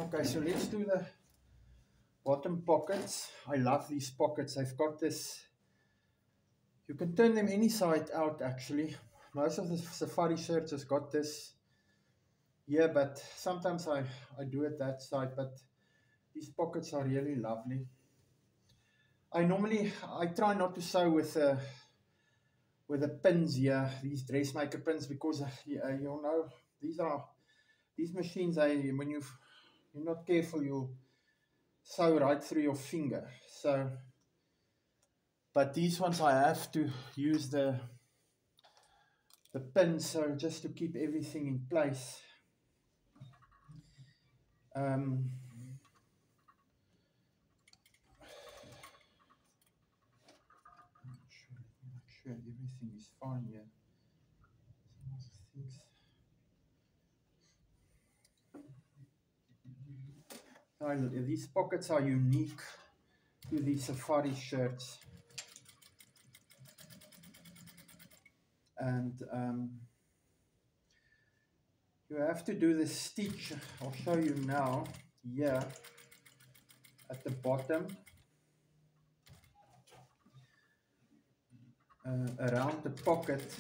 Okay, so let's do the bottom pockets. I love these pockets. They've got this, you can turn them any side out actually. Most of the safari shirts has got this here, but sometimes I do it that side, but these pockets are really lovely. I try not to sew with the pins here, these dressmaker pins, because you know, these machines, when you're not careful, you'll sew right through your finger. So, but these ones I have to use the pins, so just to keep everything in place. Make sure everything is fine here. These pockets are unique to these safari shirts, and you have to do the stitch. I'll show you now here at the bottom, around the pocket,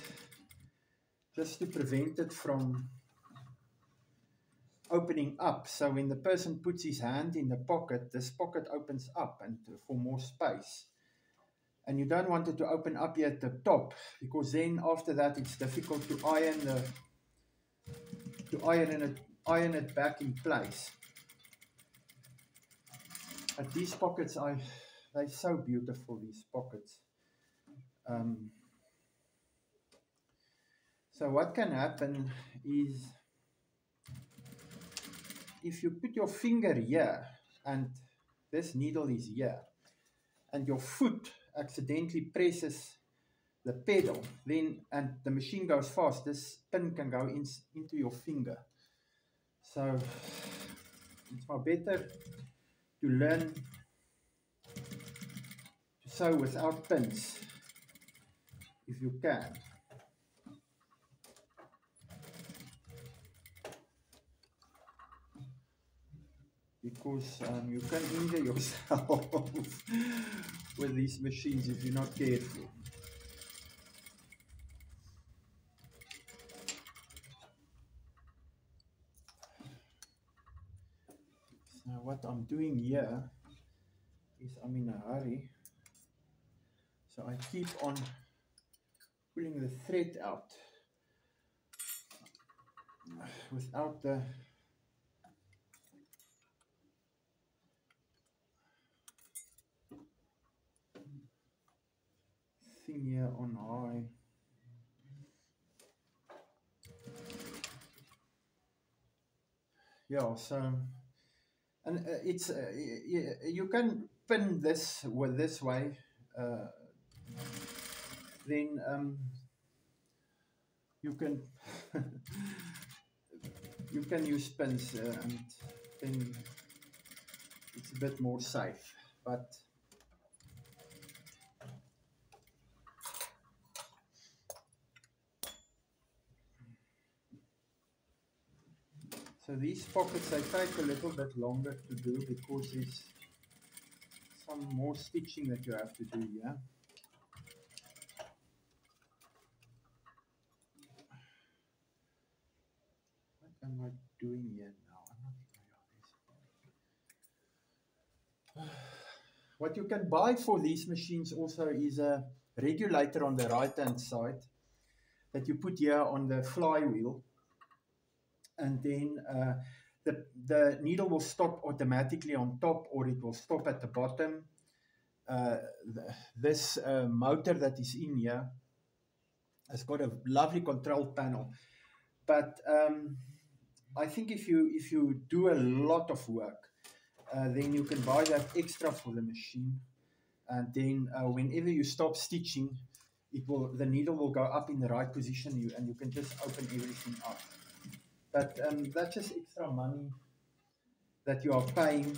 just to prevent it from opening up. So when the person puts his hand in the pocket, this pocket opens up and for more space. And you don't want it to open up here at the top, because then after that it's difficult to iron it back in place. But these pockets, they're so beautiful, these pockets. So what can happen is, if you put your finger here and this needle is here, and your foot accidentally presses the pedal, and the machine goes fast, this pin can go into your finger. So it's far better to learn to sew without pins if you can. Because you can injure yourself with these machines if you're not careful. So what I'm doing here is, I'm in a hurry, so I keep on pulling the thread out without the thing here on high. Yeah, so, and it's you can pin this with this way, then you can you can use pins, and then it's a bit more safe. But so these pockets, they take a little bit longer to do, because there's some more stitching that you have to do here. What am I doing here now? I'm not sure. What you can buy for these machines also is a regulator on the right hand side that you put here on the flywheel, and then the needle will stop automatically on top, or it will stop at the bottom. This motor that is in here has got a lovely control panel, but I think if you do a lot of work, then you can buy that extra for the machine, and then whenever you stop stitching, the needle will go up in the right position, and you can just open everything up. But that's just extra money that you are paying.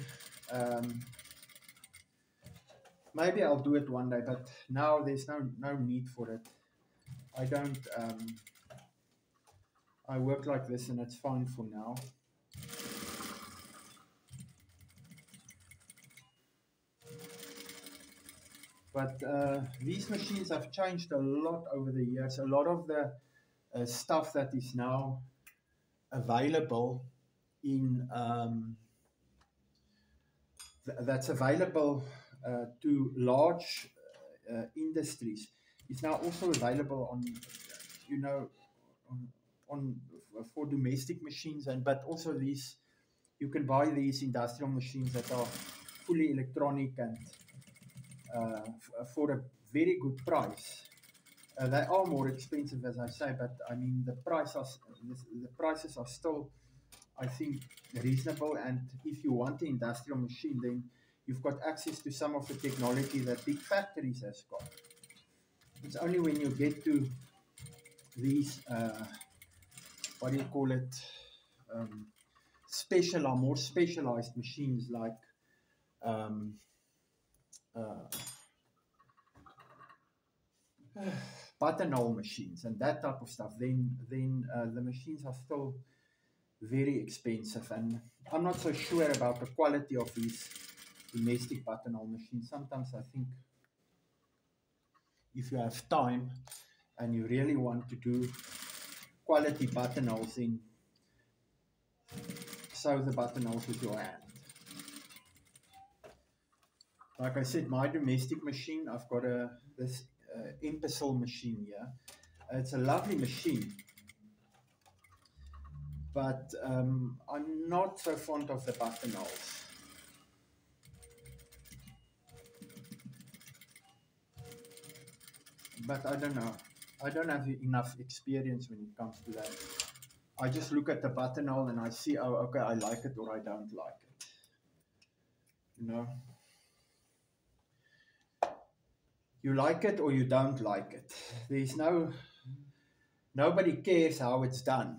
Maybe I'll do it one day, but now there's no need for it. I don't. I work like this, and it's fine for now. But these machines have changed a lot over the years. A lot of the stuff that is now available in that's available to large industries is now also available on, you know, on, on for domestic machines, and but also these, you can buy these industrial machines that are fully electronic and for a very good price. They are more expensive, as I say, but I mean the prices are still, I think, reasonable. And if you want an industrial machine, then you've got access to some of the technology that big factories has got. It's only when you get to these, what do you call it, more specialized machines like um, uh, buttonhole machines and that type of stuff, then the machines are still very expensive, and I'm not so sure about the quality of these domestic buttonhole machines. Sometimes I think if you have time and you really want to do quality buttonholes, then sew the buttonholes with your hand. Like I said, my domestic machine, I've got this Impesil machine here. It's a lovely machine, but I'm not so fond of the buttonholes. But I don't know. I don't have enough experience when it comes to that. I just look at the buttonhole and I see, oh, okay, I like it or I don't like it. You know? You like it or you don't like it. Nobody cares how it's done.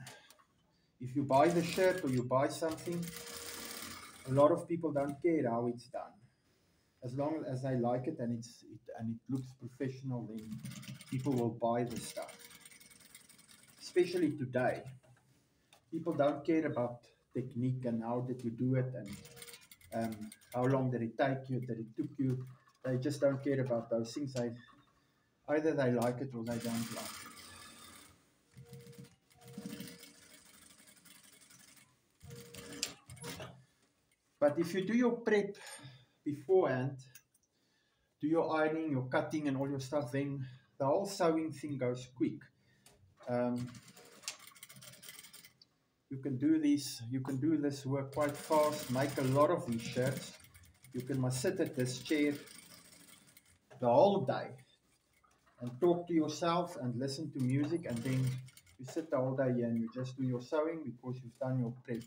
If you buy the shirt or you buy something, a lot of people don't care how it's done. As long as they like it and it looks professional, then people will buy the stuff. Especially today, people don't care about technique and how did you do it and how long did it take you, that it took you. They just don't care about those things. Either they like it or they don't like it. But if you do your prep beforehand, do your ironing, your cutting and all your stuff, then the whole sewing thing goes quick. You can do this work quite fast, make a lot of these shirts. You can sit at this chair the whole day and talk to yourself and listen to music, and then you sit the whole day here and you just do your sewing because you've done your prep.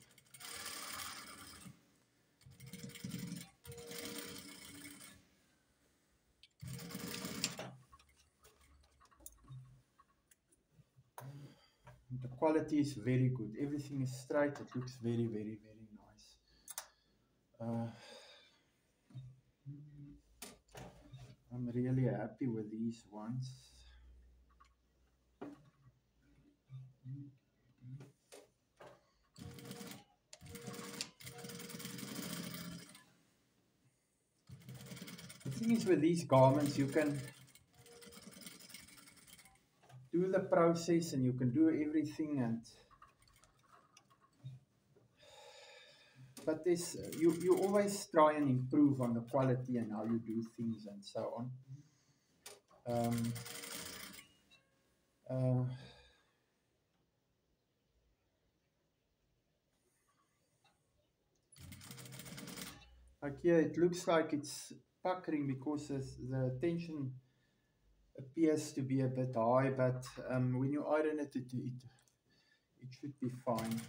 The quality is very good. Everything is straight. It looks very, very, very nice. I'm really happy with these ones. The thing is, with these garments, you can do the process and you can do everything, but this you always try and improve on the quality and how you do things and so on. Like here, it looks like it's puckering because the tension appears to be a bit high, but when you iron it, it should be fine.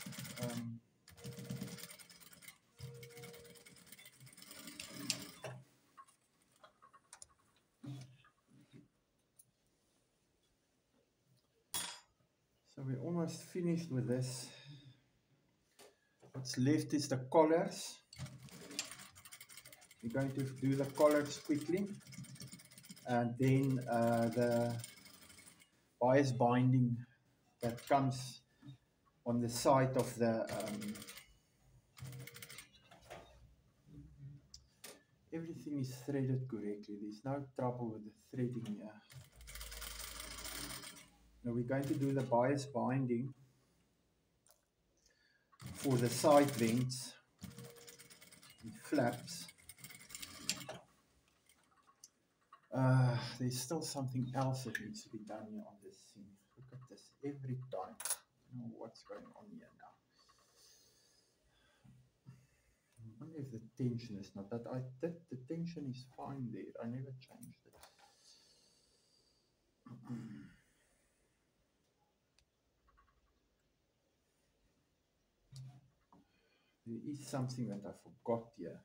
So we're almost finished with this. What's left is the collars. We're going to do the collars quickly, and then the bias binding that comes on the side of the everything is threaded correctly. There's no trouble with the threading here. Now we're going to do the bias binding for the side vents and flaps. There's still something else that needs to be done here on this thing. Look at this every time. I don't know what's going on here now. I wonder if the tension is not that. The tension is fine there. I never changed it. There is something that I forgot here,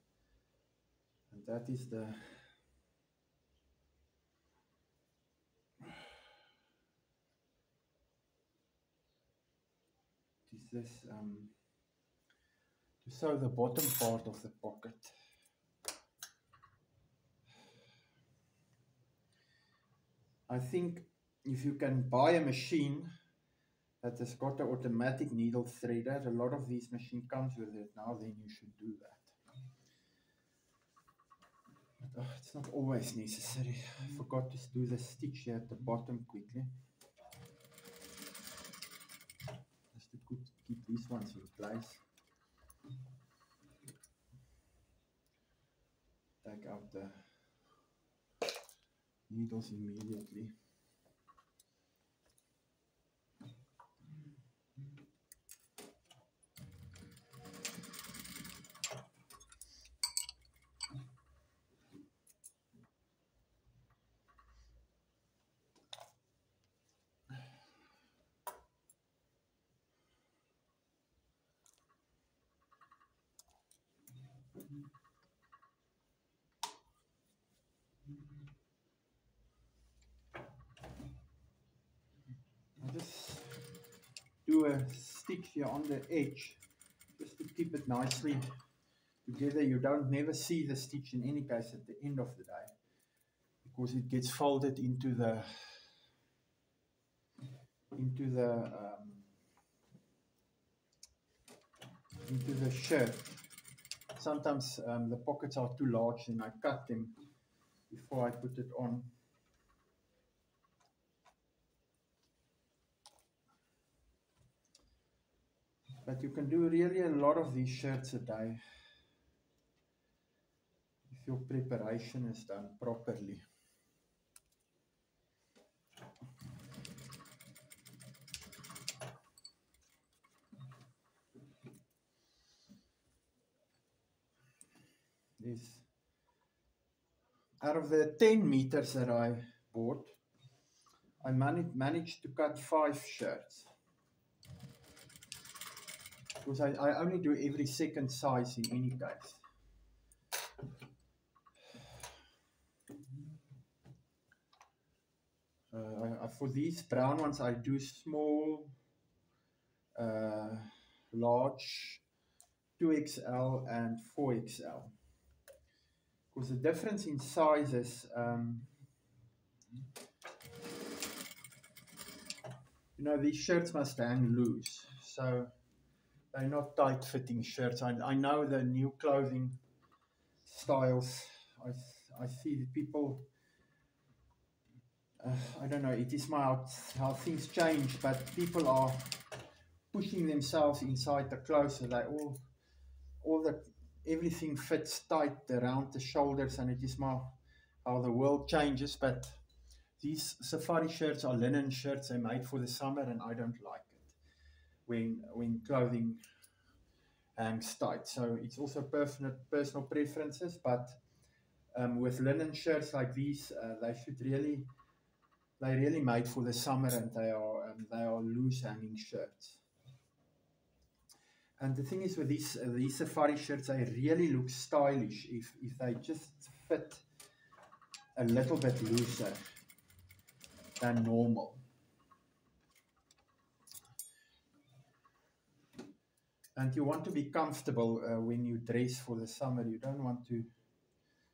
and that is this to sew the bottom part of the pocket. I think if you can buy a machine that has got an automatic needle threader, a lot of these machines comes with it now, then you should do that. But, it's not always necessary. I forgot to do the stitch here at the bottom quickly. Just to keep these ones in place. Take out the needles immediately. I'll just do a stitch here on the edge just to keep it nicely together. You don't never see the stitch in any case at the end of the day, because it gets folded into the shirt. Sometimes the pockets are too large and I cut them before I put it on. But you can do really a lot of these shirts a day if your preparation is done properly. Out of the 10 meters that I bought, I managed to cut 5 shirts. Because I only do every second size in any case. For these brown ones, I do small, large, 2XL and 4XL. Because the difference in sizes, you know, these shirts must hang loose. So they're not tight-fitting shirts. I know the new clothing styles. I see the people. I don't know. It is how things change, but people are pushing themselves inside the clothes. So they everything fits tight around the shoulders, and it is how the world changes. But these safari shirts are linen shirts. They're made for the summer, and I don't like it when clothing hangs tight. So it's also personal preferences. But with linen shirts like these, they're really made for the summer, and they are loose hanging shirts. And the thing is with these safari shirts, they really look stylish if they just fit a little bit looser than normal. And you want to be comfortable when you dress for the summer. You don't want to,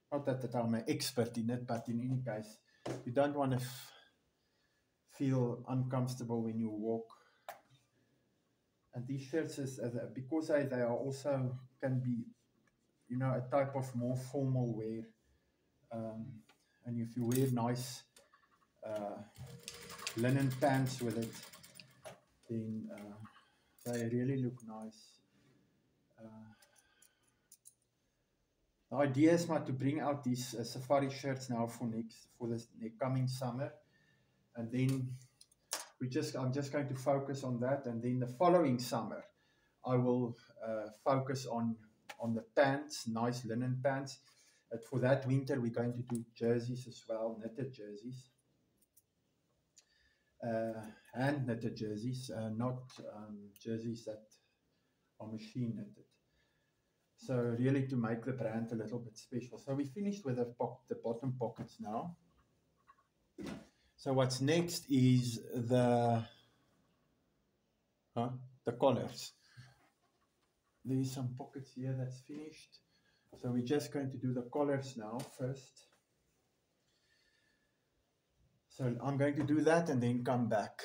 not that I'm an expert in it, but in any case, you don't want to feel uncomfortable when you walk. And these shirts, because they are also can be, you know, a type of more formal wear. And if you wear nice linen pants with it, then they really look nice. The idea is not to bring out these safari shirts now for the coming summer, and then I'm just going to focus on that, and then the following summer I will focus on the pants, nice linen pants. But for that winter, we're going to do jerseys as well, knitted jerseys, hand knitted jerseys, not jerseys that are machine knitted. So really to make the brand a little bit special. So we finished with the bottom pockets now. So what's next is the collars. There's some pockets here that's finished. So we're just going to do the collars now first. So I'm going to do that and then come back.